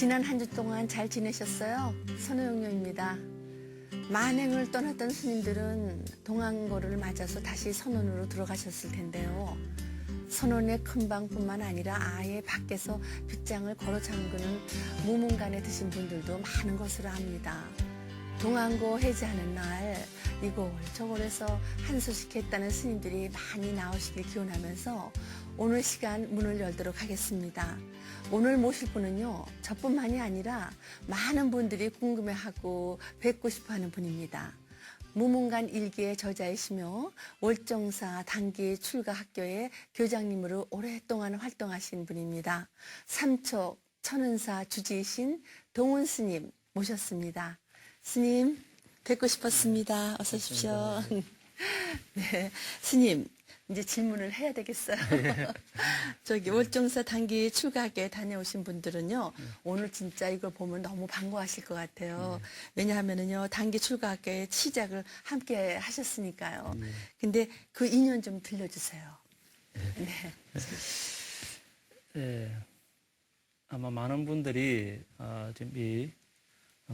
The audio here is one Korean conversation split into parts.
지난 한 주 동안 잘 지내셨어요? 선호영녀입니다. 만행을 떠났던 스님들은 동안거를 맞아서 다시 선원으로 들어가셨을 텐데요. 선원의 큰 방뿐만 아니라 아예 밖에서 빗장을 걸어 잠그는 무문간에 드신 분들도 많은 것으로 압니다. 동안거 해제하는 날 이걸 저걸 해서 한소식 했다는 스님들이 많이 나오시길 기원하면서 오늘 시간 문을 열도록 하겠습니다. 오늘 모실 분은요, 저뿐만이 아니라 많은 분들이 궁금해하고 뵙고 싶어하는 분입니다. 무문간 일기의 저자이시며 월정사 단기 출가 학교의 교장님으로 오랫동안 활동하신 분입니다. 삼척 천은사 주지이신 동훈 스님 모셨습니다. 스님 뵙고 싶었습니다. 어서 오십시오. 네, 스님 이제 질문을 해야 되겠어요. 저기 월정사 단기 출가학교에 다녀오신 분들은요, 오늘 진짜 이걸 보면 너무 반가워하실 것 같아요. 왜냐하면은요, 단기 출가학교의 시작을 함께 하셨으니까요. 근데 그 인연 좀 들려주세요. 네. 네. 아마 많은 분들이 지금 이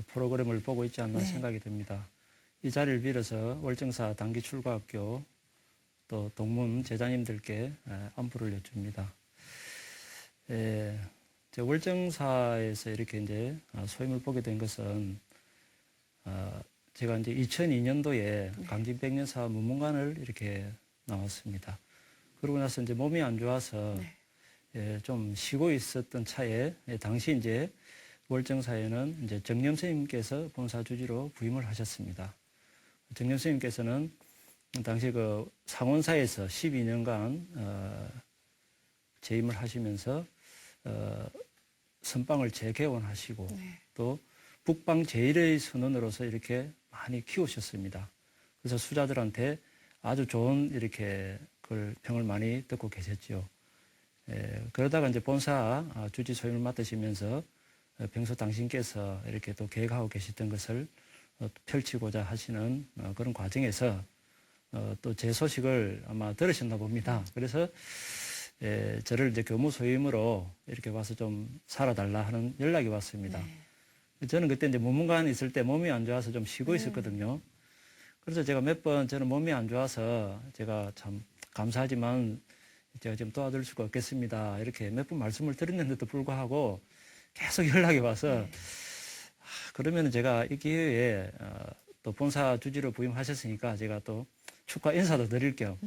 프로그램을 보고 있지 않나 생각이 듭니다. 이 자리를 빌어서 월정사 단기 출가학교 또 동문 제자님들께 안부를 여쭙니다. 제 월정사에서 이렇게 이제 소임을 보게 된 것은 제가 이제 2002년도에 강진백년사 문문관을 이렇게 나왔습니다. 그러고 나서 이제 몸이 안 좋아서 좀 쉬고 있었던 차에 당시 이제 월정사에는 이제 정념 스님께서 본사 주지로 부임을 하셨습니다. 정념 스님께서는 당시 그 상원사에서 12년간 재임을 하시면서 선방을 재개원하시고 또 북방 제일의 선원으로서 이렇게 많이 키우셨습니다. 그래서 수자들한테 아주 좋은 이렇게 그 평을 많이 듣고 계셨죠. 그러다가 이제 본사 주지 소임을 맡으시면서 평소 당신께서 이렇게 또 계획하고 계셨던 것을 펼치고자 하시는 그런 과정에서 또 제 소식을 아마 들으셨나 봅니다. 그래서 저를 이제 교무 소임으로 이렇게 와서 좀 살아달라 하는 연락이 왔습니다. 저는 그때 이제 문문관에 있을 때 몸이 안 좋아서 좀 쉬고 있었거든요. 그래서 제가 몇 번 저는 몸이 안 좋아서 제가 참 감사하지만 제가 좀 도와드릴 수가 없겠습니다. 이렇게 몇 번 말씀을 드렸는데도 불구하고 계속 연락이 와서 그러면 제가 이 기회에 또 본사 주지로 부임하셨으니까 제가 또 축하 인사도 드릴 겸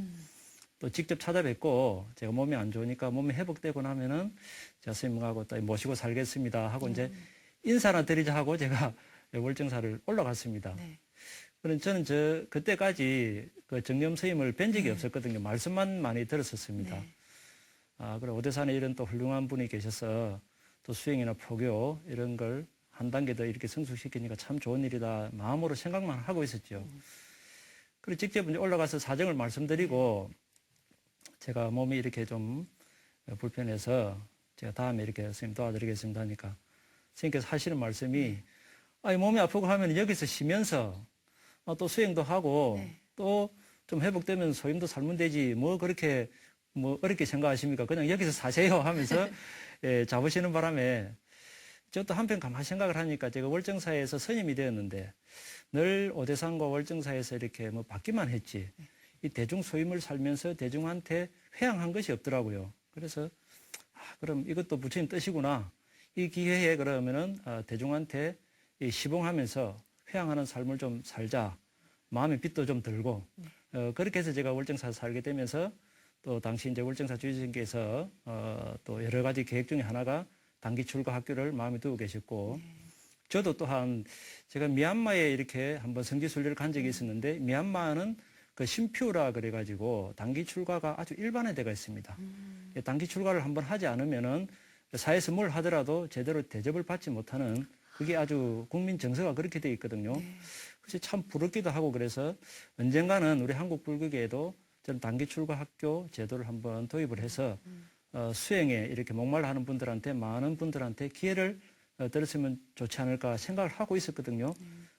또 직접 찾아뵙고 제가 몸이 안 좋으니까 몸이 회복되고 나면은 제가 스님하고 또 모시고 살겠습니다 하고 이제 인사나 드리자 하고 제가 월정사를 올라갔습니다. 그럼 저는 그때까지 그 정념 스님을 뵌 적이 없었거든요. 말씀만 많이 들었었습니다. 그리고 오대산에 이런 또 훌륭한 분이 계셔서 또 수행이나 포교 이런 걸 한 단계 더 이렇게 성숙시키니까 참 좋은 일이다 마음으로 생각만 하고 있었죠. 그리고 직접 이제 올라가서 사정을 말씀드리고 제가 몸이 이렇게 좀 불편해서 제가 다음에 이렇게 선생님 도와드리겠습니다 하니까 선생님께서 하시는 말씀이 몸이 아프고 하면 여기서 쉬면서 또 수행도 하고 또 좀 회복되면 소임도 살면 되지 뭐 그렇게 뭐 어렵게 생각하십니까? 그냥 여기서 사세요 하면서 잡으시는 바람에 저도 한편 가만히 생각을 하니까 제가 월정사에서 스님이 되었는데 늘 오대산과 월정사에서 이렇게 뭐 받기만 했지 이 대중 소임을 살면서 대중한테 회양한 것이 없더라고요. 그래서 그럼 이것도 부처님 뜻이구나. 이 기회에 그러면은 대중한테 시봉하면서 회양하는 삶을 좀 살자. 마음의 빚도 좀 들고 그렇게 해서 제가 월정사에서 살게 되면서 또 당시 이제 월정사 주지님께서 또 여러 가지 계획 중에 하나가 단기 출가 학교를 마음에 두고 계셨고 저도 또한 제가 미얀마에 이렇게 한번 성지순례를 간 적이 있었는데 미얀마는 그 신표라 그래가지고 단기 출가가 아주 일반화되어 있습니다. 단기 출가를 한번 하지 않으면은 사회에서 뭘 하더라도 제대로 대접을 받지 못하는 그게 아주 국민 정서가 그렇게 되어 있거든요. 그래서 참 부럽기도 하고 그래서 언젠가는 우리 한국 불교계에도 저는 단기 출가 학교 제도를 한번 도입을 해서 수행에 이렇게 목말라 하는 분들한테 많은 분들한테 기회를 들었으면 좋지 않을까 생각을 하고 있었거든요.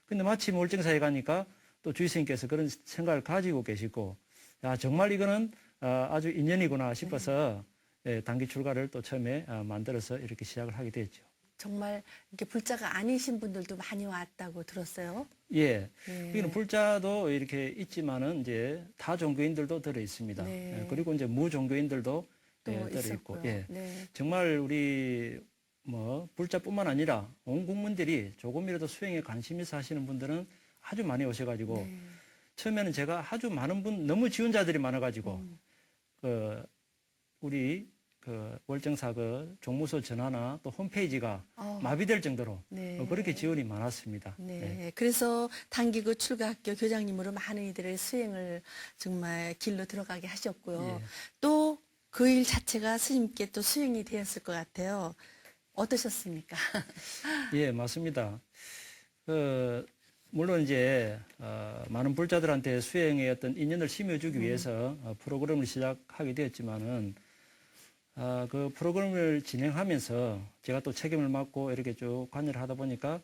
근데 마침 월정사에 가니까 또 주의스님께서 그런 생각을 가지고 계시고 야 정말 이거는 아주 인연이구나 싶어서 단기 출가를 또 처음에 만들어서 이렇게 시작을 하게 됐죠. 정말 이렇게 불자가 아니신 분들도 많이 왔다고 들었어요. 예. 네. 여기는 불자도 이렇게 있지만은 이제 다 종교인들도 들어 있습니다. 네. 예, 그리고 이제 무종교인들도 또 들어 있고, 있었고요. 예. 네. 정말 우리 뭐 불자뿐만 아니라 온 국민들이 조금이라도 수행에 관심 있어 하시는 분들은 아주 많이 오셔가지고 네. 처음에는 제가 아주 많은 분 너무 지원자들이 많아가지고 그 우리 그 월정사 그 종무소 전화나 또 홈페이지가 마비될 정도로 네. 그렇게 지원이 많았습니다. 네. 네. 그래서 단기구 출가학교 교장님으로 많은 이들의 수행을 정말 길로 들어가게 하셨고요. 예. 또 그 일 자체가 스님께 또 수행이 되었을 것 같아요. 어떠셨습니까? 예, 맞습니다. 물론 이제 많은 불자들한테 수행의 어떤 인연을 심어주기 위해서 프로그램을 시작하게 되었지만은 그 프로그램을 진행하면서 제가 또 책임을 맡고 이렇게 쭉 관여를 하다 보니까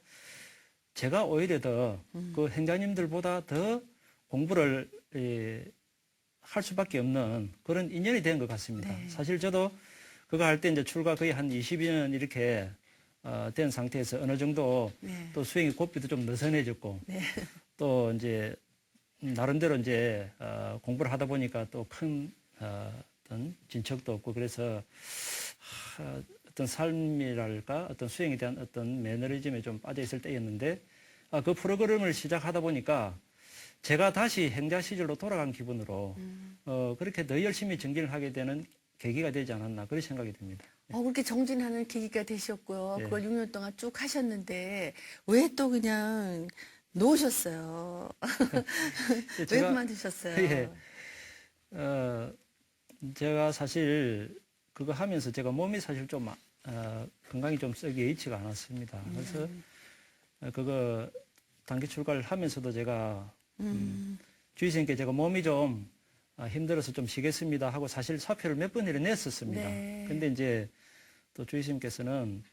제가 오히려 더 그 행자님들보다 더 공부를 할 수밖에 없는 그런 인연이 된 것 같습니다. 네. 사실 저도 그거 할 때 이제 출가 거의 한 20년 이렇게 된 상태에서 어느 정도 네. 또 수행의 고삐도 좀 느슨해졌고 네. 또 이제 나름대로 이제 공부를 하다 보니까 또 큰 어떤 진척도 없고 그래서 어떤 삶이랄까 어떤 수행에 대한 어떤 매너리즘에 좀 빠져 있을 때였는데 그 프로그램을 시작하다 보니까 제가 다시 행자 시절로 돌아간 기분으로 그렇게 더 열심히 정진을 하게 되는 계기가 되지 않았나 그런 생각이 듭니다. 그렇게 정진하는 계기가 되셨고요. 예. 그걸 6년 동안 쭉 하셨는데 왜 또 그냥 놓으셨어요? 왜 제가 그만두셨어요? 예. 제가 사실 그거 하면서 제가 몸이 사실 좀 건강이 좀 썩 여의치가 않았습니다. 그래서 그거 단기 출가를 하면서도 제가 주의생께 제가 몸이 좀 힘들어서 좀 쉬겠습니다 하고 사실 사표를 몇 번이나 냈었습니다. 네. 근데 이제 또 주의스님께서는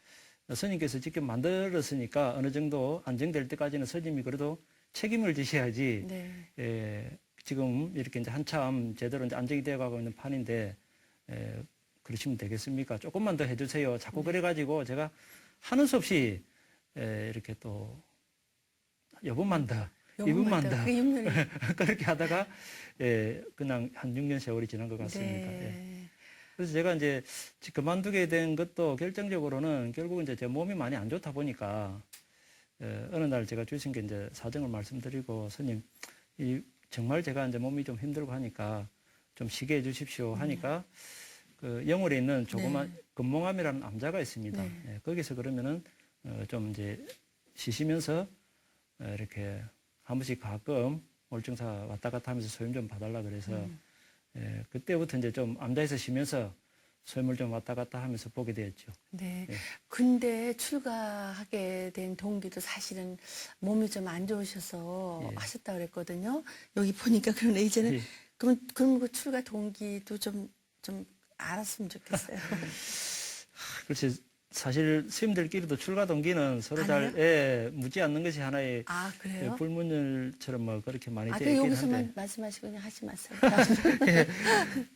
스님께서 직접 만들었으니까 어느 정도 안정될 때까지는 스님이 그래도 책임을 지셔야지 네. 지금 이렇게 이제 한참 제대로 이제 안정이 되어 가고 있는 판인데 그러시면 되겠습니까? 조금만 더 해주세요. 자꾸 그래가지고 제가 하는 수 없이 이렇게 또 여분만 더, 이분만 더 그 6년이. 그렇게 하다가 그냥 한 6년 세월이 지난 것 같습니다. 예. 네. 그래서 제가 이제 그만두게 된 것도 결정적으로는 결국 이제 제 몸이 많이 안 좋다 보니까 어느 날 제가 주신께 이제 사정을 말씀드리고 스님 정말 제가 이제 몸이 좀 힘들고 하니까 좀 쉬게 해주십시오 하니까 그 영월에 있는 조그만 금몽암이라는 암자가 있습니다. 네. 예, 거기서 그러면은 좀 이제 쉬시면서 이렇게 한 번씩 가끔 월정사 왔다 갔다 하면서 소임 좀 봐달라 그래서 그때부터 이제 좀 암자에서 쉬면서 소임을 좀 왔다 갔다 하면서 보게 되었죠. 네. 예. 근데 출가하게 된 동기도 사실은 몸이 좀 안 좋으셔서 예. 하셨다 그랬거든요. 여기 보니까 그러네. 이제는 예. 그럼 그 출가 동기도 좀 알았으면 좋겠어요. 그렇지. 사실 스님들끼리도 출가 동기는 서로 잘 묻지 않는 것이 하나의 아, 그래요? 불문율처럼 뭐 그렇게 많이 그 되어 있긴 여기서만 한데 말씀하시고 그냥 하지 마세요.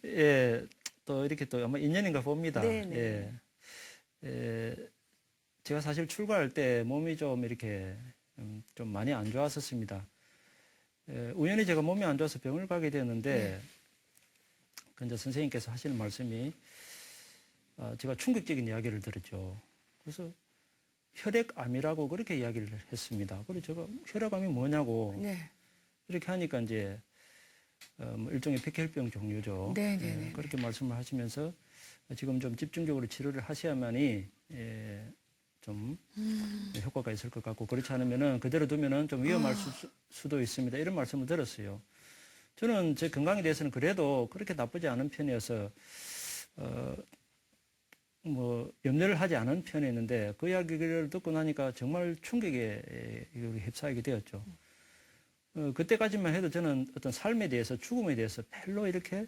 예, 또 이렇게 또 아마 인연인가 봅니다. 네네. 예, 제가 사실 출가할 때 몸이 좀 이렇게 좀 많이 안 좋았었습니다. 우연히 제가 몸이 안 좋아서 병을 가게 되었는데 근데 선생님께서 하시는 말씀이 제가 충격적인 이야기를 들었죠. 그래서 혈액암이라고 그렇게 이야기를 했습니다. 그래서 제가 혈액암이 뭐냐고 네. 이렇게 하니까 이제 뭐 일종의 백혈병 종류죠. 네네네. 예, 그렇게 말씀을 하시면서 지금 좀 집중적으로 치료를 하셔야만이 좀 효과가 있을 것 같고 그렇지 않으면은 그대로 두면은 좀 위험할 수도 있습니다. 이런 말씀을 들었어요. 저는 제 건강에 대해서는 그래도 그렇게 나쁘지 않은 편이어서 뭐 염려를 하지 않은 편이었는데 그 이야기를 듣고 나니까 정말 충격에 휩싸이게 되었죠. 그때까지만 해도 저는 어떤 삶에 대해서 죽음에 대해서 별로 이렇게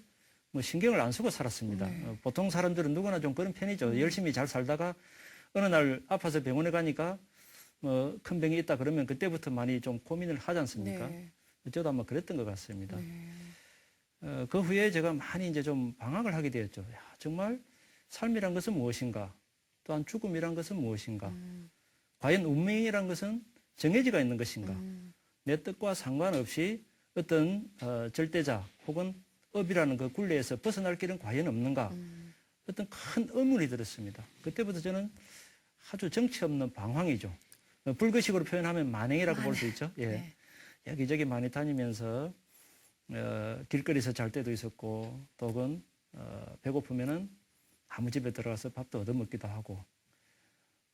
뭐 신경을 안 쓰고 살았습니다. 보통 사람들은 누구나 좀 그런 편이죠. 열심히 잘 살다가 어느 날 아파서 병원에 가니까 뭐 큰 병이 있다 그러면 그때부터 많이 좀 고민을 하지 않습니까? 네. 저도 아마 그랬던 것 같습니다. 그 후에 제가 많이 이제 좀 방황을 하게 되었죠. 야, 정말 삶이란 것은 무엇인가? 또한 죽음이란 것은 무엇인가? 과연 운명이란 것은 정해지가 있는 것인가? 내 뜻과 상관없이 어떤 절대자 혹은 업이라는 그 굴레에서 벗어날 길은 과연 없는가? 어떤 큰 의문이 들었습니다. 그때부터 저는 아주 정치 없는 방황이죠. 불교식으로 표현하면 만행이라고 볼 수 있죠. 예. 네. 여기저기 많이 다니면서 길거리에서 잘 때도 있었고, 또 혹은 배고프면은 아무 집에 들어가서 밥도 얻어먹기도 하고,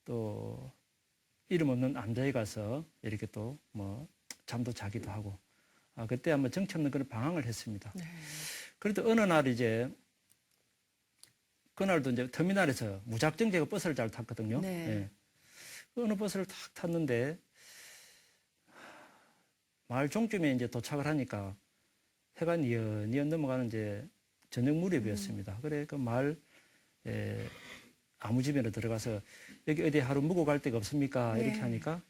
또 이름 없는 남자에 가서 이렇게 또 뭐 잠도 자기도 하고, 그때 한번 정치 없는 그런 방황을 했습니다. 네. 그래도 어느 날 이제 그날도 이제 터미널에서 무작정 제가 버스를 잘 탔거든요. 네. 예. 어느 버스를 탁 탔는데 마을 종쯤에 이제 도착을 하니까 해가 뉘엿뉘엿 넘어가는 이제 저녁 무렵이었습니다. 그래 그 마을 아무 집에나 들어가서 여기 어디 하루 묵고 갈 데가 없습니까? 네. 이렇게 하니까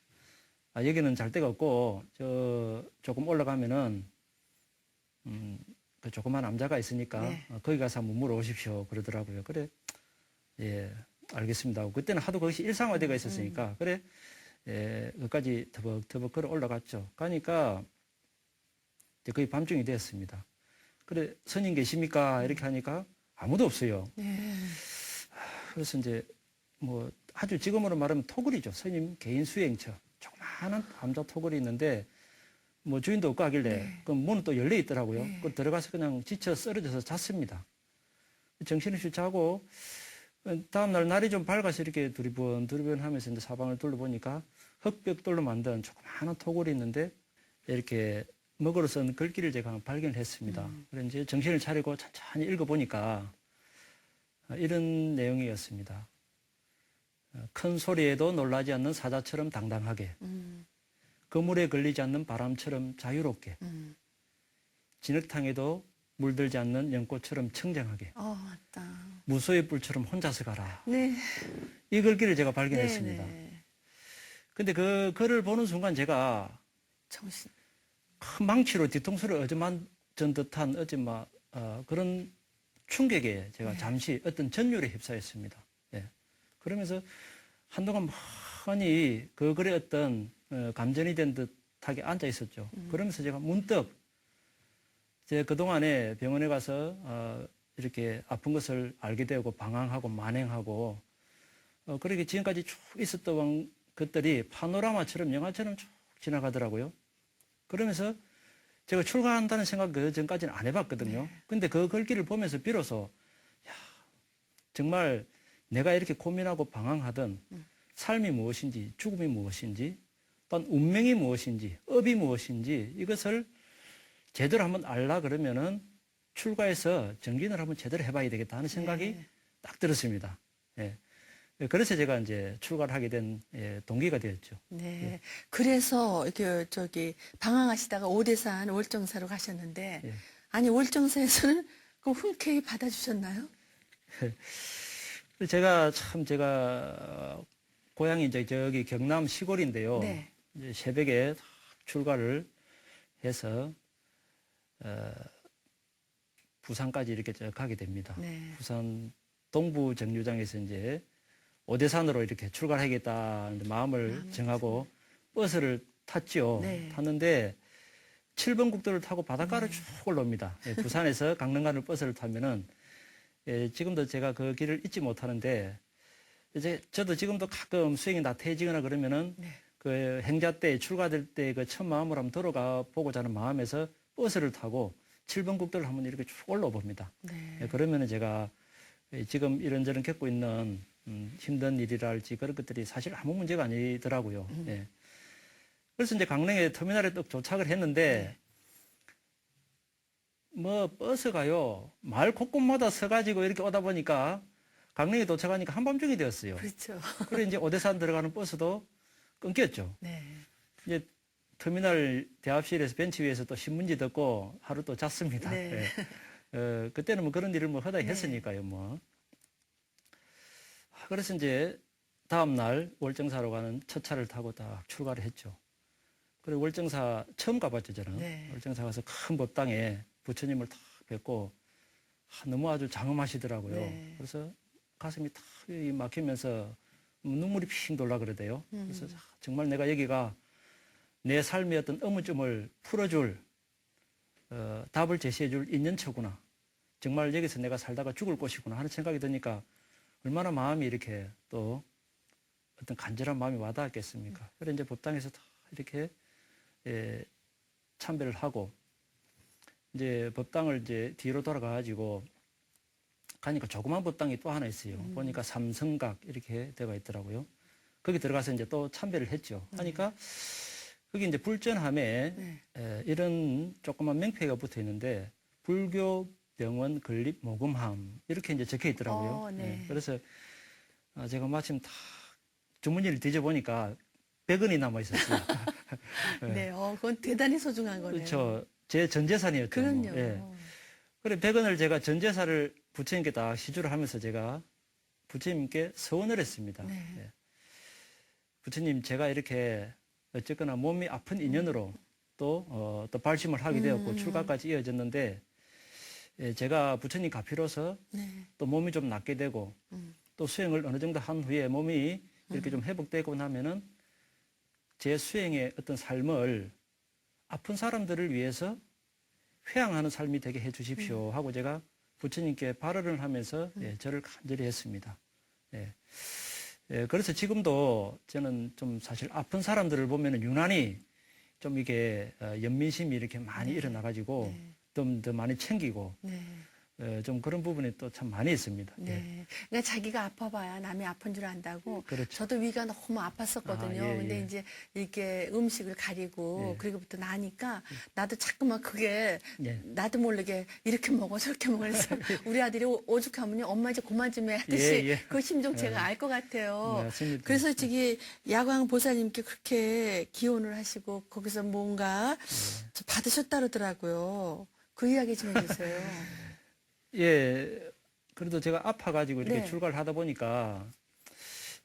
여기는 잘 데가 없고 저 조금 올라가면은 그 조그만 남자가 있으니까 네. 거기 가서 한번 물어오십시오 그러더라고요. 그래 예 알겠습니다 하고 그때는 하도 거기서 일상화되어 있었으니까 그래 그까지 터벅터벅 걸어 올라갔죠. 가니까 이제 거의 밤중이 되었습니다. 그래 스님 계십니까? 이렇게 하니까 아무도 없어요. 네. 그래서 이제 뭐 아주 지금으로 말하면 토굴이죠. 스님 개인 수행처 조그마한 암자 토굴이 있는데 뭐 주인도 없고 하길래 네. 그 문은 또 열려 있더라고요. 네. 그 들어가서 그냥 지쳐 쓰러져서 잤습니다. 정신없이 자고 다음날 날이 좀 밝아서 이렇게 두리번 하면서 이제 사방을 둘러보니까 흙벽돌로 만든 조그마한 토굴이 있는데 이렇게 먹으로 쓴 글귀를 제가 발견했습니다. 그래서 이제 정신을 차리고 천천히 읽어보니까 이런 내용이었습니다. 큰 소리에도 놀라지 않는 사자처럼 당당하게, 그물에 걸리지 않는 바람처럼 자유롭게, 진흙탕에도 물들지 않는 연꽃처럼 청정하게, 맞다. 무소의 뿔처럼 혼자서 가라. 네. 이 글귀를 제가 발견했습니다. 네. 근데 그 글을 보는 순간 제가 정신. 큰 망치로 뒤통수를 얻어맞은 듯한 그런 충격에 제가 잠시 어떤 전율에 휩싸였습니다. 예. 그러면서 한동안 많이 그 글에 어떤 감전이 된 듯하게 앉아 있었죠. 그러면서 제가 문득 제 그동안에 병원에 가서 이렇게 아픈 것을 알게 되고 방황하고 만행하고 그렇게 지금까지 쭉 있었던 것들이 파노라마처럼 영화처럼 쭉 지나가더라고요. 그러면서 제가 출가한다는 생각 그 전까지는 안 해봤거든요. 근데 그 글귀를 보면서 비로소 정말 내가 이렇게 고민하고 방황하던 삶이 무엇인지 죽음이 무엇인지 또한 운명이 무엇인지 업이 무엇인지 이것을 제대로 한번 알라 그러면은 출가해서 정진을 한번 제대로 해봐야 되겠다 하는 생각이 딱 들었습니다. 예. 그래서 제가 이제 출가를 하게 된 동기가 되었죠. 네. 그래서 이렇게 방황하시다가 오대산 월정사로 가셨는데 예. 아니 월정사에서는 그 흔쾌히 받아주셨나요? 제가 고향이 이제 저기 경남 시골인데요. 네. 이제 새벽에 출가를 해서 부산까지 이렇게 쭉 가게 됩니다. 네. 부산 동부 정류장에서 이제 오대산으로 이렇게 출가하겠다 마음을 정하고 버스를 탔죠. 네. 탔는데 7번 국도를 타고 바닷가를 쭉 올라옵니다. 부산에서 강릉 가는 버스를 타면은 지금도 제가 그 길을 잊지 못하는데 이제 저도 지금도 가끔 수행이 나태해지거나 그러면은 그 행자 때 출가될 때 그 첫 마음으로 한번 들어가 보고자 하는 마음에서 버스를 타고 7번 국도를 한번 이렇게 쭉 올라와 봅니다. 네. 그러면은 제가 지금 이런저런 겪고 있는 힘든 일이랄지 그런 것들이 사실 아무 문제가 아니더라고요. 예. 그래서 이제 강릉에 터미널에 딱 도착을 했는데 뭐 버스가요 마을 곳곳마다 서가지고 이렇게 오다 보니까 강릉에 도착하니까 한밤중이 되었어요. 그렇죠. 그래 이제 오대산 들어가는 버스도 끊겼죠. 네. 이제 터미널 대합실에서 벤치 위에서 또 신문지 듣고 하루 또 잤습니다. 네. 예. 그때는 뭐 그런 일을 뭐 하다 했으니까요, 뭐. 그래서 이제 다음날 월정사로 가는 첫 차를 타고 딱 출가를 했죠. 그리고 월정사 처음 가봤죠, 저는. 네. 월정사 가서 큰 법당에 부처님을 딱 뵙고 너무 아주 장엄하시더라고요. 네. 그래서 가슴이 탁 막히면서 눈물이 핑 돌라 그러대요. 그래서 정말 내가 여기가 내 삶의 어떤 의문점을 풀어줄 답을 제시해줄 인연처구나. 정말 여기서 내가 살다가 죽을 곳이구나 하는 생각이 드니까 얼마나 마음이 이렇게 또 어떤 간절한 마음이 와닿았겠습니까. 그래서 이제 법당에서 다 이렇게 참배를 하고 이제 법당을 이제 뒤로 돌아가가지고 가니까 조그만 법당이 또 하나 있어요. 보니까 삼성각 이렇게 되어 있더라고요. 거기 들어가서 이제 또 참배를 했죠. 하니까 거기 이제 불전함에 이런 조그만 명패가 붙어 있는데 불교 병원 건립 모금함 이렇게 이제 적혀 있더라고요. 네. 그래서 제가 마침 다 주머니를 뒤져보니까 100원이 남아 있었어요. 네, 그건 대단히 소중한 거네요. 그렇죠. 제 전재산이었죠. 그럼요. 예. 그래 100원을 제가 전재산을 부처님께 다 시주를 하면서 제가 부처님께 서원을 했습니다. 네. 예. 부처님 제가 이렇게 어쨌거나 몸이 아픈 인연으로 또 발심을 하게 되었고 출가까지 이어졌는데 제가 부처님 가피로서 또 몸이 좀 낫게 되고 또 수행을 어느 정도 한 후에 몸이 이렇게 좀 회복되고 나면은 제 수행의 어떤 삶을 아픈 사람들을 위해서 회항하는 삶이 되게 해 주십시오 하고 제가 부처님께 발언을 하면서 절을 간절히 했습니다. 그래서 지금도 저는 좀 사실 아픈 사람들을 보면은 유난히 좀 이게 연민심이 이렇게 많이 일어나가지고 좀 더 많이 챙기고 좀 그런 부분이 또 참 많이 있습니다. 네. 그러니까 자기가 아파봐야 남이 아픈 줄 안다고. 그렇죠. 저도 위가 너무 아팠었거든요. 아, 예, 근데 예. 이제 이렇게 음식을 가리고 예. 그리고부터 나니까 나도 자꾸만 그게 예. 나도 모르게 이렇게 먹어 저렇게 먹어 그래서 우리 아들이 오죽하면 엄마 이제 그만 좀 해 하듯이 예, 예. 그 심정 제가 알 것 같아요. 맞습니다. 그래서 저기 야광 보살님께 그렇게 기원을 하시고 거기서 뭔가 받으셨다 그러더라고요. 그 이야기 좀 해주세요. 예, 그래도 제가 아파가지고 이렇게 네. 출가를 하다 보니까,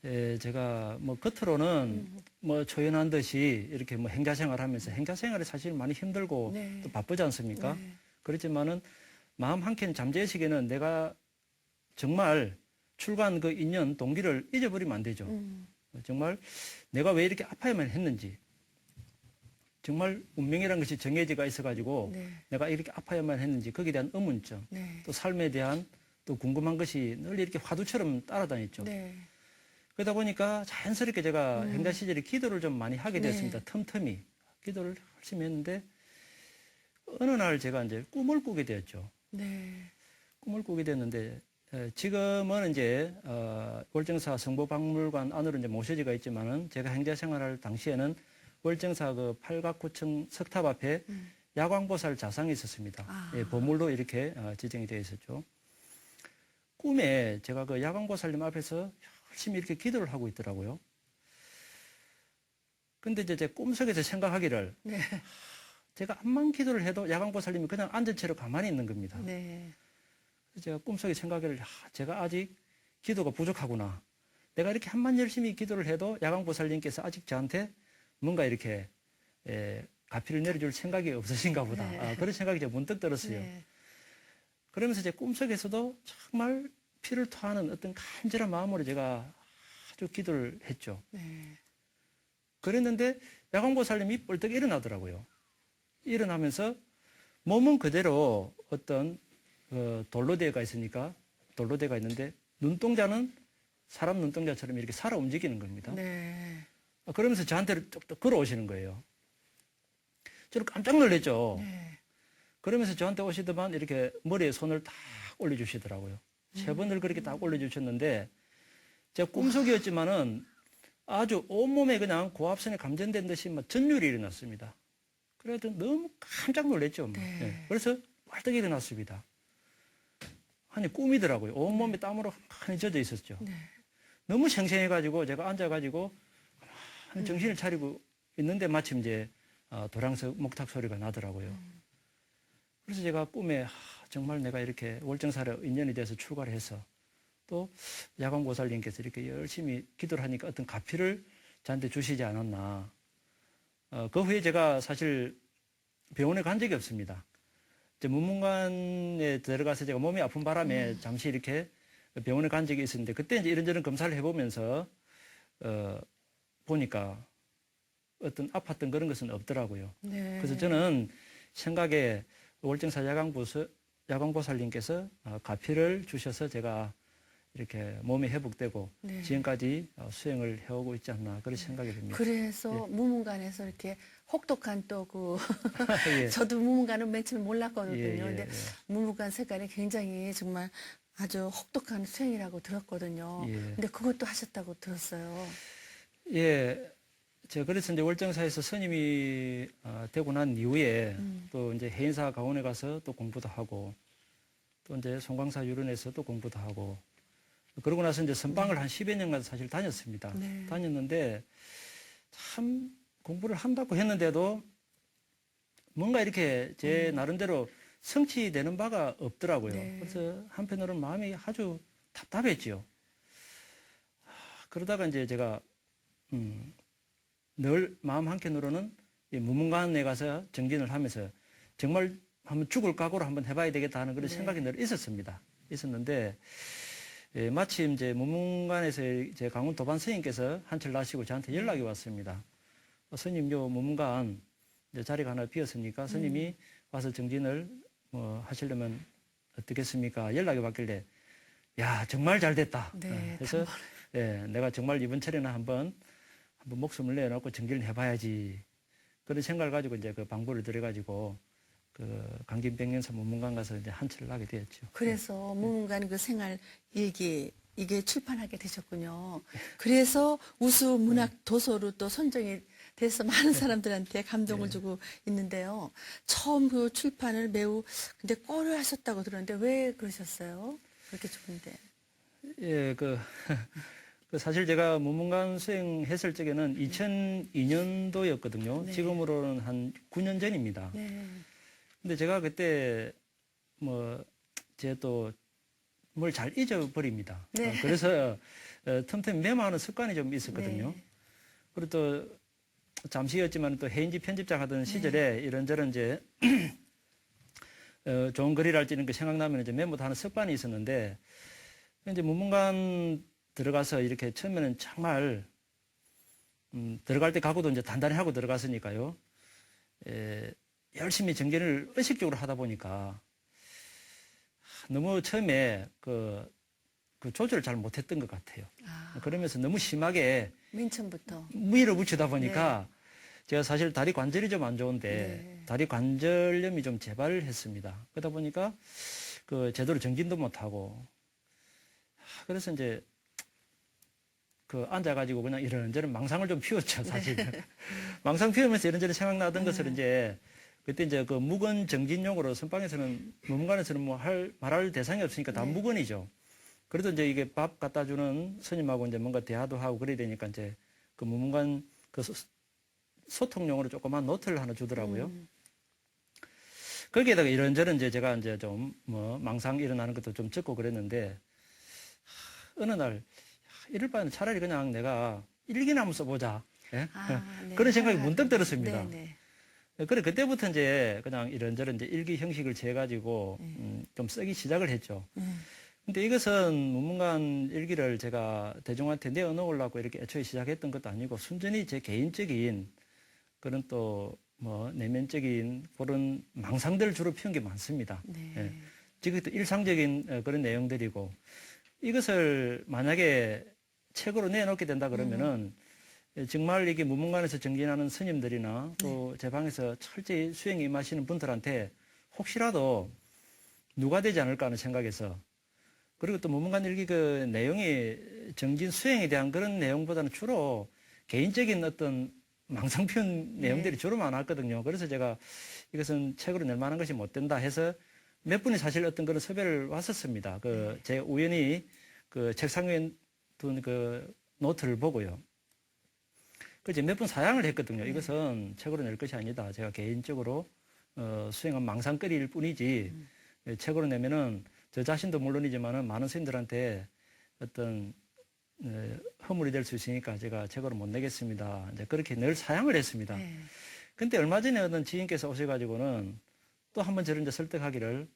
제가 뭐 겉으로는 뭐 초연한 듯이 이렇게 뭐 행자생활 하면서 행자생활이 사실 많이 힘들고 네. 또 바쁘지 않습니까? 네. 그렇지만은 마음 한켠 잠재의식에는 내가 정말 출가한 그 인연, 동기를 잊어버리면 안 되죠. 정말 내가 왜 이렇게 아파야만 했는지. 정말 운명이라는 것이 정해지가 있어가지고 네. 내가 이렇게 아파야만 했는지 거기에 대한 의문점 네. 또 삶에 대한 또 궁금한 것이 늘 이렇게 화두처럼 따라다녔죠. 네. 그러다 보니까 자연스럽게 제가 행자 시절에 기도를 좀 많이 하게 네. 됐습니다. 틈틈이 기도를 열심히 했는데 어느 날 제가 이제 꿈을 꾸게 되었죠. 네. 꿈을 꾸게 됐는데 지금은 이제 월정사 성보박물관 안으로 이제 모셔지가 있지만은 제가 행자 생활할 당시에는 월정사 그 팔각구청 석탑 앞에 야광보살 자상이 있었습니다. 예, 보물로 이렇게 지정이 되어 있었죠. 꿈에 제가 그 야광보살님 앞에서 열심히 이렇게 기도를 하고 있더라고요. 근데 이제 제 꿈속에서 생각하기를 네. 제가 암만 기도를 해도 야광보살님이 그냥 앉은 채로 가만히 있는 겁니다. 네. 그래서 제가 꿈속에 생각하기를 제가 아직 기도가 부족하구나. 내가 이렇게 암만 열심히 기도를 해도 야광보살님께서 아직 저한테 뭔가 이렇게 가피를 내려줄 생각이 없으신가 보다. 네. 그런 생각이 이제 문득 들었어요. 네. 그러면서 제 꿈속에서도 정말 피를 토하는 어떤 간절한 마음으로 제가 아주 기도를 했죠. 네. 그랬는데 야광보살님이 벌떡 일어나더라고요. 일어나면서 몸은 그대로 어떤 돌로대가 있으니까 돌로대가 있는데 눈동자는 사람 눈동자처럼 이렇게 살아 움직이는 겁니다. 네. 그러면서 저한테 뚝뚝 걸어오시는 거예요. 저는 깜짝 놀랐죠. 네. 그러면서 저한테 오시더만 이렇게 머리에 손을 딱 올려주시더라고요. 3번을 그렇게 딱 올려주셨는데 제가 꿈속이었지만은 아주 온몸에 그냥 고압선에 감전된 듯이 막 전율이 일어났습니다. 그래도 너무 깜짝 놀랐죠. 네. 네. 그래서 벌떡 일어났습니다. 아니 꿈이더라고요. 온몸에 땀으로 많이 젖어 있었죠. 네. 너무 생생해가지고 제가 앉아가지고 정신을 차리고 있는데 마침 이제 도랑석 목탁 소리가 나더라고요. 그래서 제가 꿈에 정말 내가 이렇게 월정사로 인연이 돼서 출가를 해서 또 야광보살님께서 이렇게 열심히 기도를 하니까 어떤 가피를 저한테 주시지 않았나. 그 후에 제가 사실 병원에 간 적이 없습니다. 이제 문문관에 들어가서 제가 몸이 아픈 바람에 잠시 이렇게 병원에 간 적이 있었는데 그때 이제 이런저런 검사를 해보면서 보니까 어떤 아팠던 그런 것은 없더라고요. 네. 그래서 저는 생각에 월정사 야광보살님께서 가피를 주셔서 제가 이렇게 몸이 회복되고 네. 지금까지 수행을 해오고 있지 않나 그런 생각이 듭니다. 그래서 무문관에서 이렇게 혹독한 또 그 예. 저도 무문관은 맨 처음 몰랐거든요. 예, 예, 근데 예. 무문관 색깔이 굉장히 정말 아주 혹독한 수행이라고 들었거든요. 예. 근데 그것도 하셨다고 들었어요. 예, 제가 그래서 이제 월정사에서 스님이 되고 난 이후에 또 이제 해인사 가원에 가서 또 공부도 하고 또 이제 송광사 유른에서 또 공부도 하고 그러고 나서 이제 선방을 한 10여 년간 사실 다녔습니다. 네. 다녔는데 참 공부를 한다고 했는데도 뭔가 이렇게 제 나름대로 성취되는 바가 없더라고요. 네. 그래서 한편으로는 마음이 아주 답답했지요. 그러다가 이제 제가 늘 마음 한켠으로는 이 무문관에 가서 정진을 하면서 정말 한번 죽을 각오로 한번 해봐야 되겠다 하는 그런 네. 생각이 늘 있었습니다. 있었는데 마침 이제 무문관에서 제 강원 도반 스님께서 한철 나시고 저한테 연락이 왔습니다. 스님 요 무문관 이제 자리가 하나 비었으니까 스님이 와서 정진을 뭐 하시려면 어떻겠습니까? 연락이 왔길래 야 정말 잘 됐다. 네, 그래서 내가 정말 이번 철에는 한번 목숨을 내놓고 정진을 해봐야지 그런 생각을 가지고 이제 그 방부를 들여가지고 그 강진백년사 무문관 가서 이제 한철을 하게 되었죠. 그래서 무문관 그 생활 일기 이게 출판하게 되셨군요. 그래서 우수 문학 도서로 또 선정이 돼서 많은 사람들한테 감동을 주고 있는데요. 처음 그 출판을 매우 근데 꺼려하셨다고 들었는데 왜 그러셨어요? 그렇게 좋은데. 예, 그 사실 제가 무문관 수행했을 적에는 2002년도였거든요. 네. 지금으로는 한 9년 전입니다. 네. 근데 제가 그때 뭐 제 또 뭘 잘 잊어버립니다. 네. 그래서 틈틈이 메모하는 습관이 좀 있었거든요. 네. 그리고 또 잠시였지만 또 해인지 편집장 하던 시절에 이런저런 이제 좋은 글이랄지 이런 게 생각나면 이제 메모도 하는 습관이 있었는데 이제 무문관 들어가서 이렇게 처음에는 정말 들어갈 때 각오도 이제 단단히 하고 들어갔으니까요. 열심히 정진을 의식적으로 하다 보니까 너무 처음에 그 조절을 잘 못했던 것 같아요. 그러면서 너무 심하게 맨 처음부터. 무리를 붙이다 보니까 제가 사실 다리 관절이 좀 안 좋은데 다리 관절염이 좀 재발했습니다. 그러다 보니까 그 제대로 정진도 못하고 그래서 이제 그 앉아가지고 그냥 이런저런 망상을 좀 피웠죠, 사실. 망상 피우면서 이런저런 생각나던 것을 이제 그때 이제 그 무건 정진용으로 선방에서는 무문관에서는 뭐 말할 대상이 없으니까 다 무건이죠. 그래도 이제 이게 밥 갖다 주는 스님하고 이제 뭔가 대화도 하고 그래야 되니까 이제 그 무문관 그 소통용으로 조그만 노트를 하나 주더라고요. 거기에다가 이런저런 이제 제가 이제 좀 뭐 망상 일어나는 것도 좀 적고 그랬는데 어느 날 이럴 바에는 차라리 그냥 내가 일기나 한번 써보자. 예? 네. 그런 생각이 문득 들었습니다. 네. 그래 그때부터 이제 그냥 이런저런 이제 일기 형식을 재가지고 좀 쓰기 시작을 했죠. 근데 이것은 무문관 일기를 제가 대중한테 내어놓으려고 이렇게 애초에 시작했던 것도 아니고 순전히 제 개인적인 그런 또 뭐 내면적인 그런 망상들을 주로 피운 게 많습니다. 네. 예. 지금 또 일상적인 그런 내용들이고 이것을 만약에 책으로 내놓게 된다 그러면은 정말 이게 무문관에서 정진하는 스님들이나 또 제 방에서 철저히 수행에 임하시는 분들한테 혹시라도 누가 되지 않을까 하는 생각에서 그리고 또 무문관 일기 그 내용이 정진 수행에 대한 그런 내용보다는 주로 개인적인 어떤 망상 표현 내용들이 주로 많았거든요. 그래서 제가 이것은 책으로 낼 만한 것이 못 된다 해서 몇 분이 사실 어떤 그런 섭외를 왔었습니다. 제 우연히 그 책상 위에 둔 그 노트를 보고요. 그 이제 몇 분 사양을 했거든요. 이것은 책으로 낼 것이 아니다. 제가 개인적으로 수행한 망상거리일 뿐이지 책으로 내면은 저 자신도 물론이지만은 많은 스님들한테 어떤 허물이 될 수 있으니까 제가 책으로 못 내겠습니다. 이제 그렇게 늘 사양을 했습니다. 근데 얼마 전에 어떤 지인께서 오셔가지고는 또 한번 저를 이제 설득하기를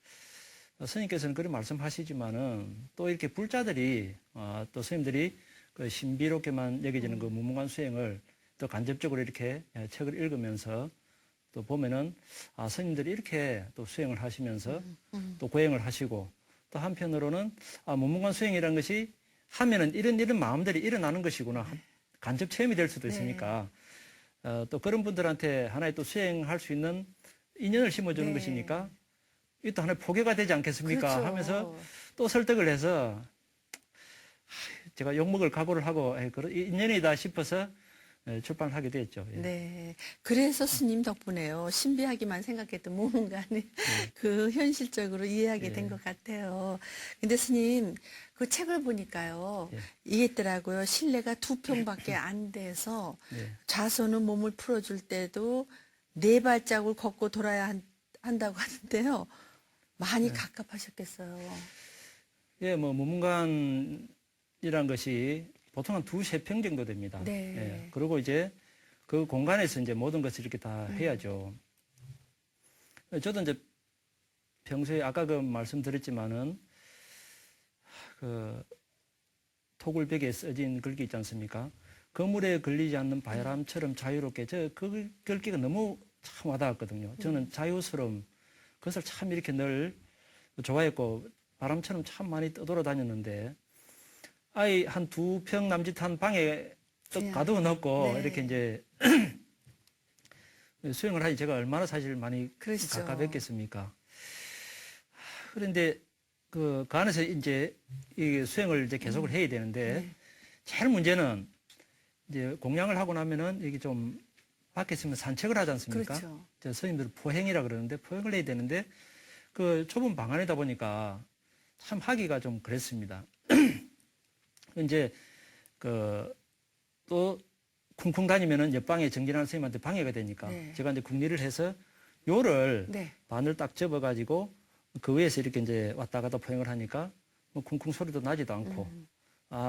스님께서는 그런 말씀하시지만은 또 이렇게 불자들이 또 스님들이 그 신비롭게만 여겨지는 그 무문관 수행을 또 간접적으로 이렇게 책을 읽으면서 또 보면은 스님들이 이렇게 또 수행을 하시면서 또 고행을 하시고 또 한편으로는 무문관 수행이라는 것이 하면은 이런 마음들이 일어나는 것이구나. 간접 체험이 될 수도 있으니까 또 그런 분들한테 하나의 또 수행할 수 있는 인연을 심어주는 것이니까 이 또 하나의 포교가 되지 않겠습니까? 그렇죠. 하면서 또 설득을 해서 제가 욕먹을 각오를 하고 인연이다 싶어서 출판을 하게 됐죠. 예. 네. 그래서 스님 덕분에요. 신비하기만 생각했던 무문관이 그 현실적으로 이해하게 된 것 같아요. 근데 스님, 그 책을 보니까요. 이겠더라고요. 실내가 2평밖에 안 돼서 좌선은 몸을 풀어줄 때도 4발짝을 걷고 돌아야 한다고 하는데요. 많이 갑갑하셨겠어요. 예, 뭐 무문관이란 것이 보통 한 2~3평 정도 됩니다. 네. 예, 그리고 이제 그 공간에서 이제 모든 것을 이렇게 다 해야죠. 저도 이제 평소에 아까 그 말씀드렸지만은 그 토굴벽에 써진 글귀 있지 않습니까? 그물에 걸리지 않는 바람처럼 자유롭게 그 글귀가 너무 참 와닿았거든요. 저는 자유스러움 그것을 참 이렇게 늘 좋아했고 바람처럼 참 많이 떠돌아다녔는데 아이 한 2평 남짓한 방에 딱 가두어 놓고 이렇게 이제 수행을 하니 제가 얼마나 사실 많이 그러시죠. 갑갑했겠습니까? 그런데 그 안에서 이제 이 수행을 이제 계속을 해야 되는데 제일 문제는 이제 공양을 하고 나면은 이게 좀 밖에 있으면 산책을 하지 않습니까? 그렇죠. 저 스님들 포행이라 그러는데 포행을 해야 되는데 그 좁은 방 안이다 보니까 참 하기가 좀 그랬습니다. 이제 그 또 쿵쿵 다니면은 옆방에 정진하는 선생님한테 방해가 되니까 제가 이제 궁리를 해서 요를 바늘 딱 접어가지고 그 위에서 이렇게 이제 왔다 갔다 포행을 하니까 뭐 쿵쿵 소리도 나지도 않고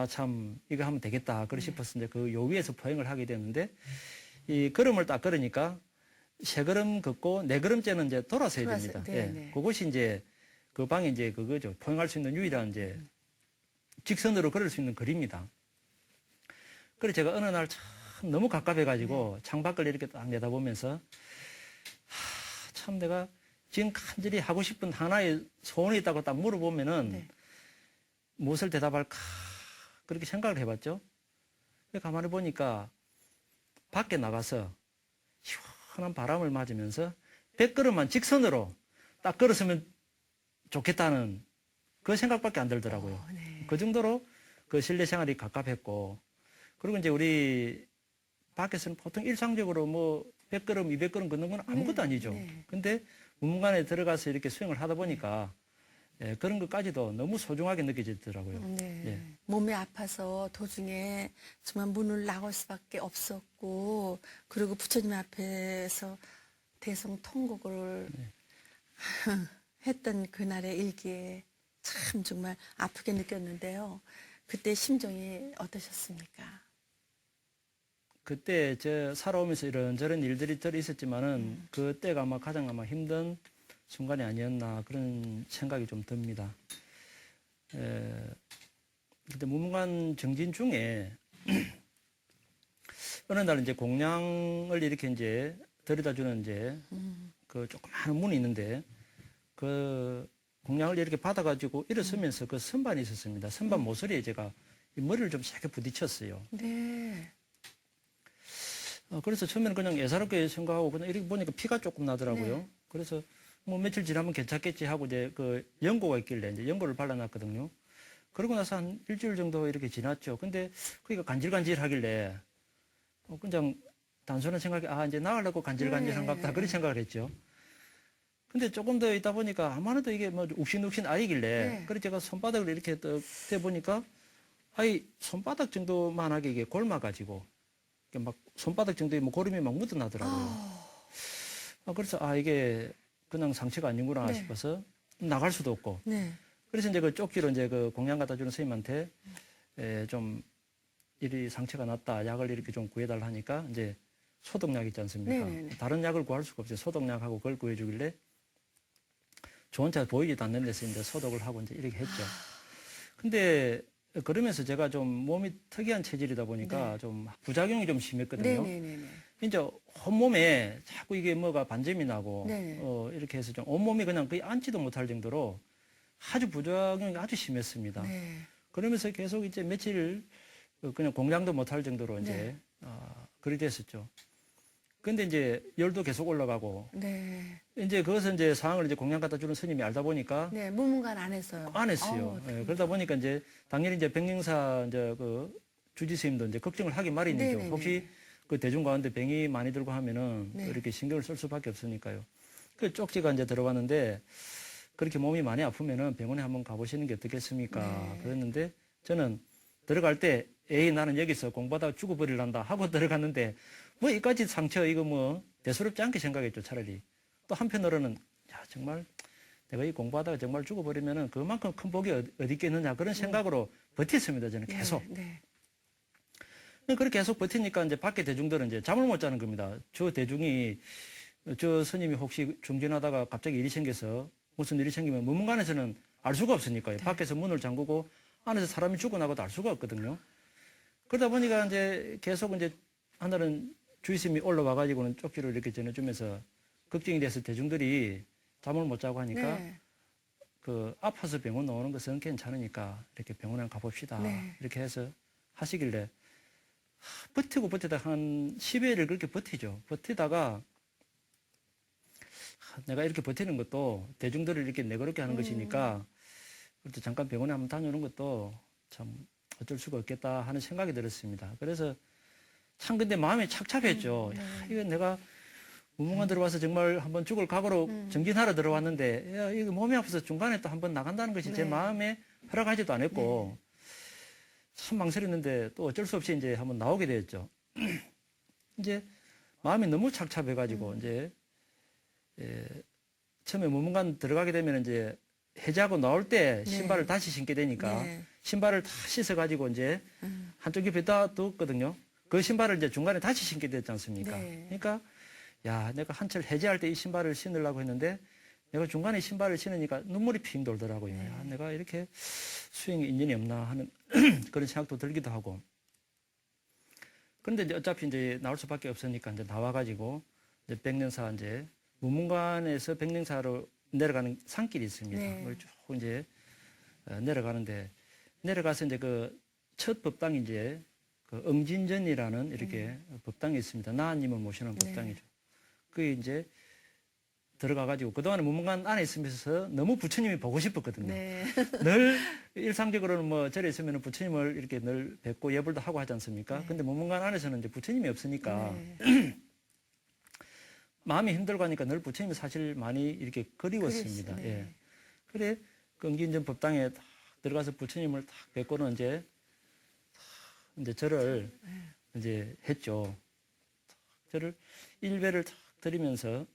참 이거 하면 되겠다 그러 싶어서 이제 그 요 위에서 포행을 하게 됐는데 이 걸음을 딱 걸으니까 3걸음 걷고 4걸음째는 이제 돌아서야 됩니다. 그것이 이제 그 방에 이제 그거죠. 포행할 수 있는 유일한 이제 직선으로 걸을 수 있는 거리입니다. 그래서 제가 어느 날 참 너무 갑갑해가지고 창밖을 이렇게 딱 내다보면서 참 내가 지금 간절히 하고 싶은 하나의 소원이 있다고 딱 물어보면은 무엇을 대답할까 그렇게 생각을 해봤죠. 가만히 보니까 밖에 나가서 시원한 바람을 맞으면서 100걸음만 직선으로 딱 걸었으면 좋겠다는 그 생각밖에 안 들더라고요. 그 정도로 그 실내 생활이 갑갑했고 그리고 이제 우리 밖에서는 보통 일상적으로 뭐 100걸음, 200걸음 걷는 건 아무것도 아니죠. 근데 문문관에 들어가서 이렇게 수행을 하다 보니까 그런 것까지도 너무 소중하게 느껴지더라고요. 몸이 아파서 도중에 정말 문을 나갈 수밖에 없었고 그리고 부처님 앞에서 대성통곡을 했던 그날의 일기에 참 정말 아프게 느꼈는데요. 그때 심정이 어떠셨습니까? 그때 저 살아오면서 이런저런 일들이 들 있었지만은 그때가 아마 가장 힘든 순간이 아니었나 그런 생각이 좀 듭니다. 그때 무문관 정진 중에 어느 날 이제 공양을 이렇게 이제 들여다주는 이제 그 조그마한 문이 있는데 그 공양을 이렇게 받아가지고 일어서면서 그 선반이 있었습니다. 선반 모서리에 제가 이 머리를 좀 세게 부딪혔어요. 그래서 처음에는 그냥 예사롭게 생각하고 그냥 이렇게 보니까 피가 조금 나더라고요. 그래서 뭐 며칠 지나면 괜찮겠지 하고 이제 그 연고가 있길래 이제 연고를 발라놨거든요. 그러고 나서 한 일주일 정도 이렇게 지났죠. 근데 그게 간질간질 하길래 그냥 단순한 생각이 이제 나으려고 간질간질한가 보다 그런 생각을 했죠. 근데 조금 더 있다 보니까 아무래도 이게 뭐 욱신욱신 아이길래 그래서 제가 손바닥을 이렇게 딱 대보니까 손바닥 정도만하게 이게 골마가지고 막 손바닥 정도의 뭐 고름이 막 묻어나더라고요. 그래서 이게 그냥 상처가 아니구나 싶어서 나갈 수도 없고. 그래서 이제 그 쪽지로 이제 그 공양 갖다 주는 선생님한테 좀 이리 상처가 났다. 약을 이렇게 좀 구해달라 하니까 이제 소독약 있지 않습니까? 다른 약을 구할 수가 없어요. 소독약하고 그걸 구해주길래 좋은 차 보이지도 않는 데서 이제 소독을 하고 이제 이렇게 했죠. 근데 그러면서 제가 좀 몸이 특이한 체질이다 보니까 네. 좀 부작용이 좀 심했거든요. 네네네네. 이제 온몸에 자꾸 이게 뭐가 반점이 나고 네. 이렇게 해서 좀 온몸이 그냥 거의 앉지도 못할 정도로 아주 부작용이 아주 심했습니다. 네. 그러면서 계속 이제 며칠 그냥 공장도 못할 정도로 이제 네. 그리 됐었죠. 근데 이제 열도 계속 올라가고 네. 이제 그것은 이제 상황을 이제 공장 갖다 주는 스님이 알다 보니까 네. 무문관 안 했어요. 안 했어요. 아우, 예, 그러다 보니까 이제 당연히 이제 백령사 이제 그 주지 스님도 이제 걱정을 하기 마련이죠. 네네네. 혹시 그 대중 가운데 병이 많이 들고 하면은 네. 이렇게 신경을 쓸 수밖에 없으니까요. 그 쪽지가 이제 들어왔는데 그렇게 몸이 많이 아프면은 병원에 한번 가보시는 게 어떻겠습니까? 네. 그랬는데 저는 들어갈 때 에이 나는 여기서 공부하다가 죽어버릴란다 하고 들어갔는데 뭐 이까지 상처 이거 뭐 대수롭지 않게 생각했죠 차라리. 또 한편으로는 야 정말 내가 이 공부하다가 정말 죽어버리면은 그만큼 큰 복이 어디 있겠느냐 그런 생각으로 버텼습니다 저는 계속. 네. 그렇게 계속 버티니까 이제 밖에 대중들은 이제 잠을 못 자는 겁니다. 저 대중이 저 스님이 혹시 중진하다가 갑자기 일이 생겨서 무슨 일이 생기면 문문관에서는 알 수가 없으니까요. 밖에서 문을 잠그고 안에서 사람이 죽어나고도 알 수가 없거든요. 그러다 보니까 이제 계속 이제 하나는 주의스님이 올라와가지고는 쪽지를 이렇게 전해주면서 걱정이 돼서 대중들이 잠을 못 자고 하니까 네. 그 아파서 병원 나오는 것은 괜찮으니까 이렇게 병원에 가봅시다. 네. 이렇게 해서 하시길래 버티고 버티다가 한 10여일을 그렇게 버티죠. 버티다가 내가 이렇게 버티는 것도 대중들을 이렇게 내그럽게 하는 것이니까 그래도 잠깐 병원에 한번 다녀오는 것도 참 어쩔 수가 없겠다 하는 생각이 들었습니다. 그래서 참 근데 마음이 착잡했죠. 야, 이거 내가 무문관 들어와서 정말 한번 죽을 각오로 정진하러 들어왔는데 야, 이거 몸이 아파서 중간에 또 한번 나간다는 것이 제 네. 마음에 허락하지도 않았고 참 망설였는데 또 어쩔 수 없이 이제 한번 나오게 되었죠. 이제 마음이 너무 착잡해가지고 이제 처음에 무문관 들어가게 되면 이제 해제하고 나올 때 신발을 다시 신게 되니까 네. 신발을 다 씻어가지고 이제 한쪽 옆에다 두었거든요. 그 신발을 이제 중간에 다시 신게 됐지 않습니까? 네. 그러니까 야 내가 한철 해제할 때 이 신발을 신으려고 했는데 내가 중간에 신발을 신으니까 눈물이 핑 돌더라고요. 야, 내가 이렇게 수행 인연이 없나 하는 그런 생각도 들기도 하고. 그런데 이제 어차피 이제 나올 수밖에 없으니까 이제 나와가지고 이제 백령사 이제 무문관에서 백령사로 내려가는 산길이 있습니다. 네. 그걸 쭉 이제 내려가는데 내려가서 이제 그 첫 법당이 이제 그 응진전이라는 이렇게 법당이 있습니다. 나아님을 모시는 법당이죠. 그게 이제 들어가가지고 그동안에 무문관 안에 있으면서 너무 부처님이 보고 싶었거든요. 네. 늘 일상적으로는 뭐 절에 있으면 부처님을 이렇게 늘 뵙고 예불도 하고 하지 않습니까? 근데 무문관 안에서는 이제 부처님이 없으니까 마음이 힘들고 하니까 늘 부처님이 사실 많이 이렇게 그리웠습니다. 네. 예. 그래, 긍진전 법당에 딱 들어가서 부처님을 딱 뵙고는 이제 절을 이제 했죠. 절을 일배를 탁 드리면서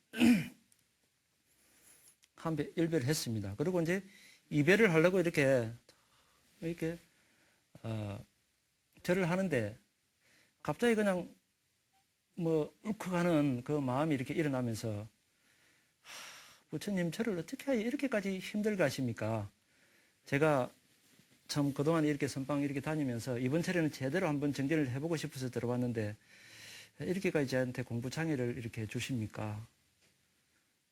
한 배, 일배를 했습니다. 그리고 이제 이배를 하려고 이렇게 절을 하는데 갑자기 그냥 뭐 울컥하는 그 마음이 이렇게 일어나면서 부처님 저를 어떻게 해야 이렇게까지 힘들게 하십니까? 제가 참 그동안 이렇게 선방 이렇게 다니면서 이번 차례는 제대로 한번 정진을 해보고 싶어서 들어왔는데 이렇게까지 저한테 공부 장애를 이렇게 주십니까?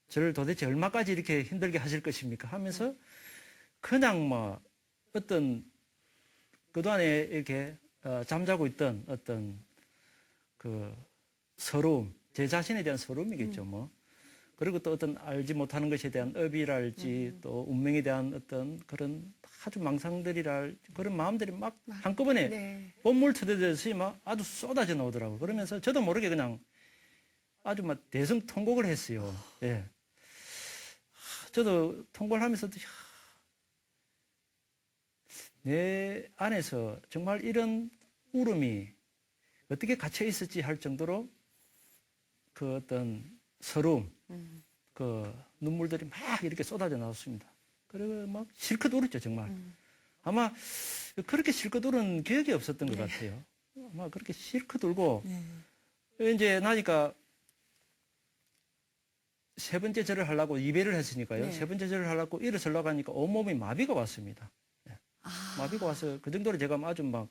저를 도대체 얼마까지 이렇게 힘들게 하실 것입니까? 하면서 그냥 뭐 어떤 그동안에 이렇게 잠자고 있던 어떤 그 서러움, 제 자신에 대한 서러움이겠죠, 뭐. 그리고 또 어떤 알지 못하는 것에 대한 업이랄지 또 운명에 대한 어떤 그런 아주 망상들이랄 그런 마음들이 막 한꺼번에 봇물 터듯이 막 아주 쏟아져 나오더라고요. 그러면서 저도 모르게 그냥 아주 막 대성통곡을 했어요. 예. 저도 통곡을 하면서도 내 안에서 정말 이런 울음이 어떻게 갇혀 있었지 할 정도로 그 어떤 서러움, 그 눈물들이 막 이렇게 쏟아져 나왔습니다. 그리고 막 실컷 울었죠, 정말. 아마 그렇게 실컷 울은 기억이 없었던 것 같아요. 아마 그렇게 실컷 울고, 이제 나니까 세 번째 절을 하려고 2배를 했으니까요. 네. 세 번째 절을 하려고 일어서려고 하니까 온몸이 마비가 왔습니다. 마비가 와서 그 정도로 제가 아주 막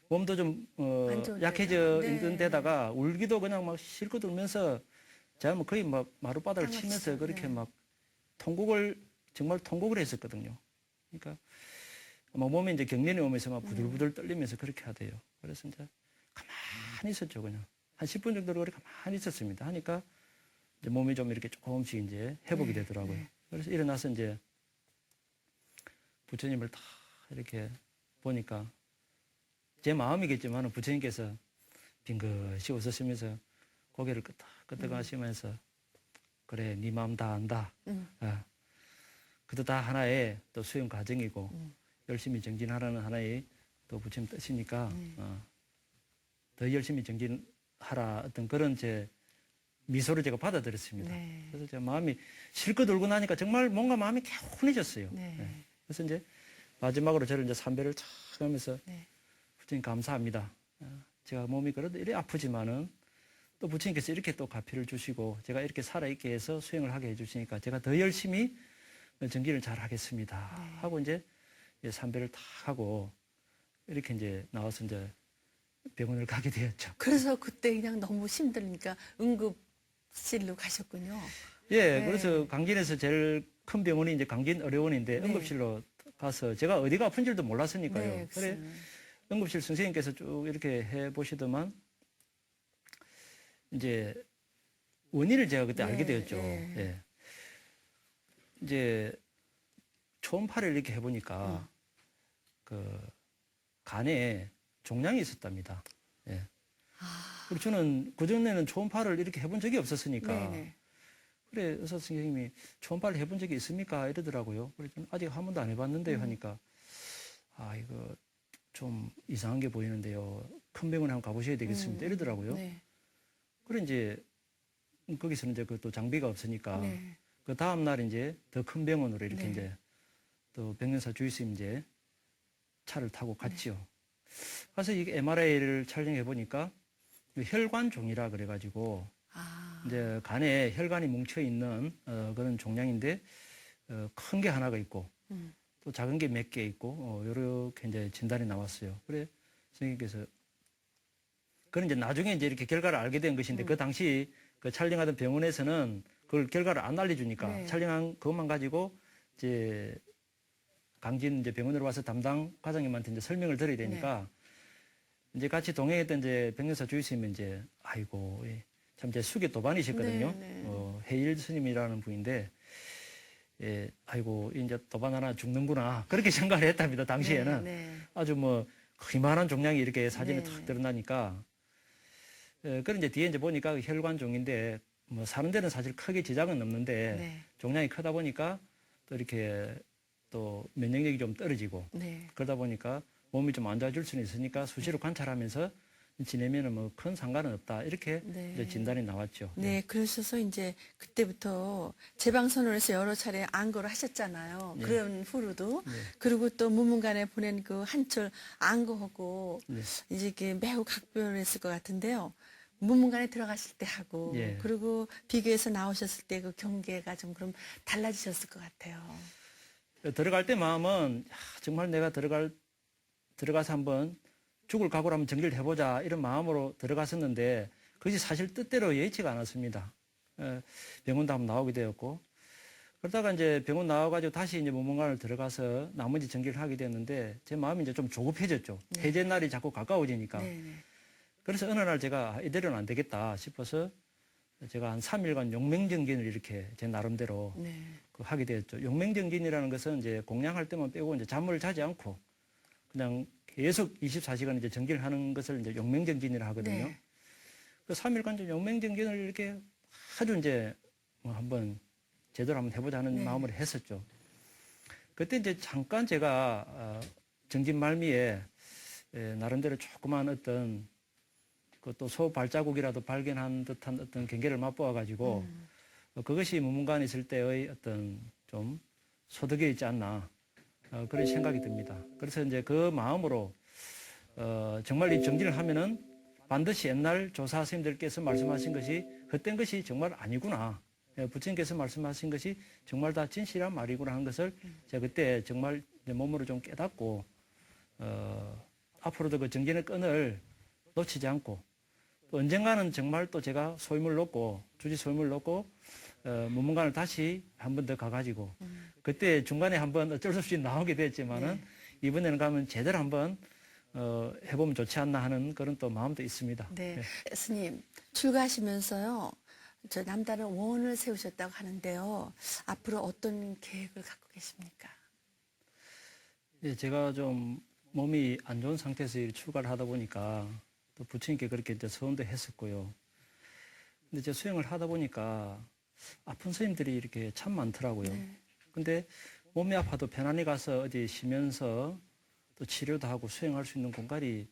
몸도 좀 안 좋은 약해져 데다가. 있는 네. 데다가 울기도 그냥 막 실컷 울면서 제가 뭐 거의 막 마룻바닥을 땀을 치면서 치죠. 그렇게 네. 막 정말 통곡을 했었거든요. 그러니까 막 몸에 이제 경련이 오면서 막 부들부들 떨리면서 그렇게 하대요. 그래서 이제 가만히 있었죠, 그냥. 한 10분 정도로 그렇게 가만히 있었습니다. 하니까 이제 몸이 좀 이렇게 조금씩 이제 회복이 네, 되더라고요. 네. 그래서 일어나서 이제 부처님을 다 이렇게 보니까 제 마음이겠지만 부처님께서 빙긋이 웃으시면서 고개를 끄덕끄덕 하시면서 그래, 네 마음 다 안다. 그것도 다 하나의 또 수용 과정이고 열심히 정진하라는 하나의 또 부처님 뜻이니까 더 열심히 정진하라 어떤 그런 제 미소를 제가 받아들였습니다. 네. 그래서 제 마음이 실컷 울고 나니까 정말 뭔가 마음이 개운해졌어요. 네. 네. 그래서 이제 마지막으로 저를 이제 삼배를 탁 하면서 네. 부처님 감사합니다. 제가 몸이 그래도 이래 아프지만은 또 부처님께서 이렇게 또 가피를 주시고 제가 이렇게 살아있게 해서 수행을 하게 해주시니까 제가 더 열심히 정기를 잘 하겠습니다. 하고 이제 삼배를 탁 하고 이렇게 이제 나와서 이제 병원을 가게 되었죠. 그래서 그때 그냥 너무 힘드니까 응급실로 가셨군요. 예, 네. 그래서 강진에서 제일 큰 병원이 이제 강진의료원인데 네. 응급실로 가서 제가 어디가 아픈 줄도 몰랐으니까요. 네, 그래 글쎄요. 응급실 선생님께서 쭉 이렇게 해 보시더만 이제 원인을 제가 그때 네, 알게 되었죠. 네. 예. 이제 초음파를 이렇게 해보니까 그 간에 종양이 있었답니다. 예. 그리고 저는 그전에는 초음파를 이렇게 해본 적이 없었으니까 네네. 그래 의사 선생님이 초음파를 해본 적이 있습니까? 이러더라고요. 그래서 저는 아직 한 번도 안 해봤는데요 하니까 아 이거 좀 이상한 게 보이는데요. 큰 병원에 한번 가보셔야 되겠습니다. 이러더라고요. 네. 그래 이제 거기서는 이제 그 또 장비가 없으니까 네. 그 다음 날 이제 더 큰 병원으로 이렇게 네. 이제 또 백년사 주의스님 이제 차를 타고 갔지요. 가서 이게 MRI를 촬영해 보니까 혈관종이라 그래가지고 아. 이제 간에 혈관이 뭉쳐 있는 그런 종양인데 큰 게 하나가 있고 또 작은 게 몇 개 있고 이렇게 이제 진단이 나왔어요. 그래 선생님께서 그건 이제 나중에 이제 이렇게 결과를 알게 된 것인데 그 당시 그 촬영하던 병원에서는 그걸 결과를 안 알려주니까 네. 촬영한 그것만 가지고 이제 강진 이제 병원으로 와서 담당 과장님한테 이제 설명을 드려야 되니까 이제 같이 동행했던 이제 백년사 주의스님은 이제 아이고 참 제 숙의 도반이셨거든요. 네, 네. 해일 스님이라는 분인데 예, 아이고 이제 도반 하나 죽는구나 그렇게 생각을 했답니다. 당시에는 네. 아주 뭐 이만한 종양이 이렇게 사진에 네. 탁 드러나니까 그런 이제 뒤에 이제 보니까 혈관종인데 뭐 사는 데는 사실 크게 지장은 없는데 네. 종양이 크다 보니까 또 이렇게 또 면역력이 좀 떨어지고 네. 그러다 보니까 몸이 좀 안 좋아질 수는 있으니까 수시로 관찰하면서 지내면은 뭐 큰 상관은 없다 이렇게 네. 이제 진단이 나왔죠. 네, 그러셔서 이제 그때부터 재방선언에서 여러 차례 안거를 하셨잖아요. 네. 그런 후로도. 네. 그리고 또 무문관에 보낸 그 한철 안거하고 네. 이제 이게 매우 각별했을 것 같은데요. 무문관에 들어가실 때 하고 예. 그리고 비교해서 나오셨을 때 그 경계가 좀 그럼 달라지셨을 것 같아요. 들어갈 때 마음은 정말 내가 들어가서 한번 죽을 각오로 한번 정리를 해보자 이런 마음으로 들어갔었는데 그것이 사실 뜻대로 예치가 않았습니다. 병원도 한번 나오게 되었고 그러다가 이제 병원 나와가지고 다시 이제 무문관을 들어가서 나머지 정리를 하게 됐는데 제 마음이 이제 좀 조급해졌죠. 해제 날이 자꾸 가까워지니까. 네, 네. 그래서 어느 날 제가 이대로는 안 되겠다 싶어서 제가 한 3일간 용맹정진을 이렇게 제 나름대로 네. 하게 되었죠. 용맹정진이라는 것은 이제 공양할 때만 빼고 이제 잠을 자지 않고 그냥 계속 24시간 이제 정진을 하는 것을 이제 용맹정진이라 하거든요. 네. 그 3일간 용맹정진을 이렇게 아주 이제 뭐 한번 제대로 한번 해보자 하는 네. 마음으로 했었죠. 그때 이제 잠깐 제가 정진 말미에 나름대로 조그만 어떤 또 소 발자국이라도 발견한 듯한 어떤 경계를 맛보아 가지고 그것이 무문관에 있을 때의 어떤 좀 소득에 있지 않나 그런 생각이 듭니다. 그래서 이제 그 마음으로 정말 이 정진을 하면은 반드시 옛날 조사 선생님들께서 말씀하신 것이 헛된 것이 정말 아니구나. 부처님께서 말씀하신 것이 정말 다 진실한 말이구나 하는 것을 제가 그때 정말 내 몸으로 좀 깨닫고 앞으로도 그 정진의 끈을 놓치지 않고 또 언젠가는 정말 또 제가 소임을 놓고 주지 소임을 놓고 문문관을 다시 한 번 더 가가지고 그때 중간에 한번 어쩔 수 없이 나오게 됐지만은 네. 이번에는 가면 제대로 한번 해보면 좋지 않나 하는 그런 또 마음도 있습니다. 네. 스님, 출가하시면서요, 저 남다른 원을 세우셨다고 하는데요. 앞으로 어떤 계획을 갖고 계십니까? 예, 제가 좀 몸이 안 좋은 상태에서 이 출가를 하다 보니까 또 부처님께 그렇게 이제 서원도 했었고요. 근데 이제 수행을 하다 보니까 아픈 스님들이 이렇게 참 많더라고요. 네. 근데 몸이 아파도 편안히 가서 어디 쉬면서 또 치료도 하고 수행할 수 있는 공간이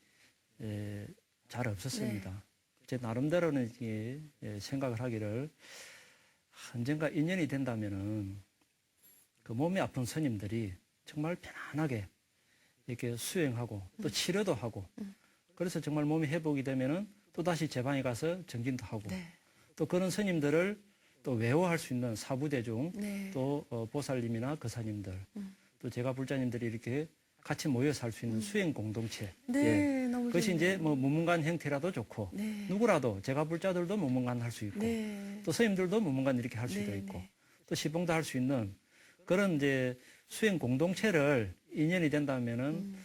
잘 없었습니다. 네. 제 나름대로는 생각을 하기를 언젠가 인연이 된다면은 그 몸이 아픈 스님들이 정말 편안하게 이렇게 수행하고 또 치료도 하고 그래서 정말 몸이 회복이 되면은 또 다시 제 방에 가서 정진도 하고 네. 또 그런 스님들을 또 외워할 수 있는 사부대중 네. 또 보살님이나 거사님들 또 제가 불자님들이 이렇게 같이 모여서 할 수 있는 수행 공동체 네, 너무 그것이 좋네요. 이제 뭐 문문관 형태라도 좋고 네. 누구라도 제가 불자들도 문문관 할 수 있고 네. 또 스님들도 문문관 이렇게 할 수도 네, 있고 네. 또 시봉도 할 수 있는 그런 이제 수행 공동체를 인연이 된다면은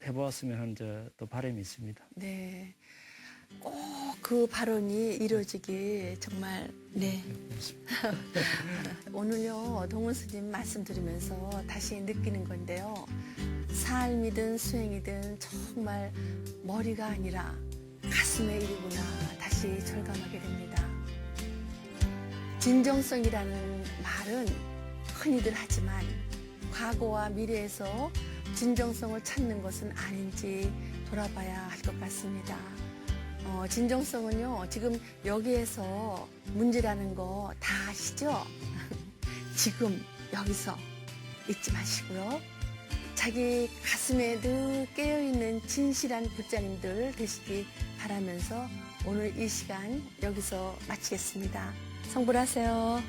해보았으면 하는 또 바람이 있습니다. 네. 꼭 그 발언이 이루어지길 정말, 네. 오늘요, 동훈 스님 말씀 들으면서 다시 느끼는 건데요. 삶이든 수행이든 정말 머리가 아니라 가슴의 일이구나 다시 절감하게 됩니다. 진정성이라는 말은 흔히들 하지만 과거와 미래에서 진정성을 찾는 것은 아닌지 돌아봐야 할 것 같습니다. 진정성은요, 지금 여기에서 문제라는 거 다 아시죠? 지금 여기서 잊지 마시고요. 자기 가슴에 늘 깨어있는 진실한 불자님들 되시기 바라면서 오늘 이 시간 여기서 마치겠습니다. 성불하세요.